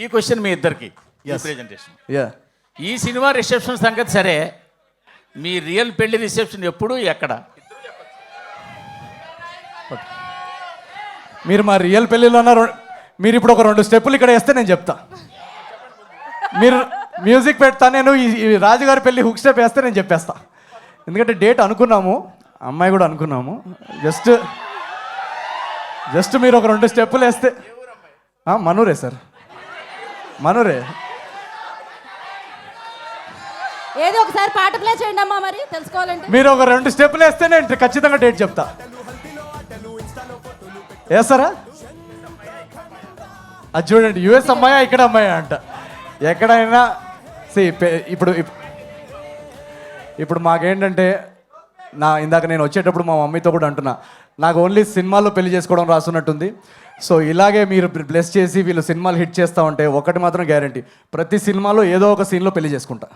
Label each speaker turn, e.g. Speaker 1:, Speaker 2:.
Speaker 1: ఈ క్వశ్చన్ మీ ఇద్దరికి ప్రెజెంటేషన్. ఈ సినిమా రిసెప్షన్ సంగతి సరే, మీ రియల్ పెళ్లి రిసెప్షన్ ఎప్పుడు ఎక్కడ?
Speaker 2: మీరు మా రియల్ పెళ్ళిలో ఉన్నారు. మీరు ఇప్పుడు ఒక 2 స్టెప్పులు ఇక్కడ వేస్తే నేను చెప్తా. మీరు మ్యూజిక్ పెడతా, నేను ఈ రాజుగారి పెళ్ళి హుక్ స్టెప్ వేస్తే నేను చెప్పేస్తా. ఎందుకంటే డేట్ అనుకున్నాము, అమ్మాయి కూడా అనుకున్నాము. జస్ట్ మీరు ఒక 2 స్టెప్పులు వేస్తే. మనూరే సార్, మనూరే.
Speaker 3: ఏదో ఒకసారి పాట ప్లే చేయండి అమ్మా, మరి తెలుసుకోవాలంటే.
Speaker 2: మీరు ఒక 2 స్టెప్పులు వేస్తే నేను ఖచ్చితంగా డేట్ చెప్తా. వేస్తారా? అది చూడండి, యుఎస్ అమ్మాయా ఇక్కడ అమ్మాయా అంట. ఎక్కడైనా ఇప్పుడు మాకేంటంటే, ఇందాక నేను వచ్చేటప్పుడు మా మమ్మీతో కూడా అంటున్నా, నాకు ఓన్లీ సినిమాల్లో పెళ్లి చేసుకోవడం రాసున్నట్టుంది. సో ఇలాగే మీరు బ్లెస్ చేసి వీళ్ళు సినిమాలు హిట్ చేస్తూ ఉంటే ఒకటి మాత్రం గ్యారంటీ, ప్రతి సినిమాలో ఏదో ఒక సీన్లో పెళ్లి చేసుకుంటా.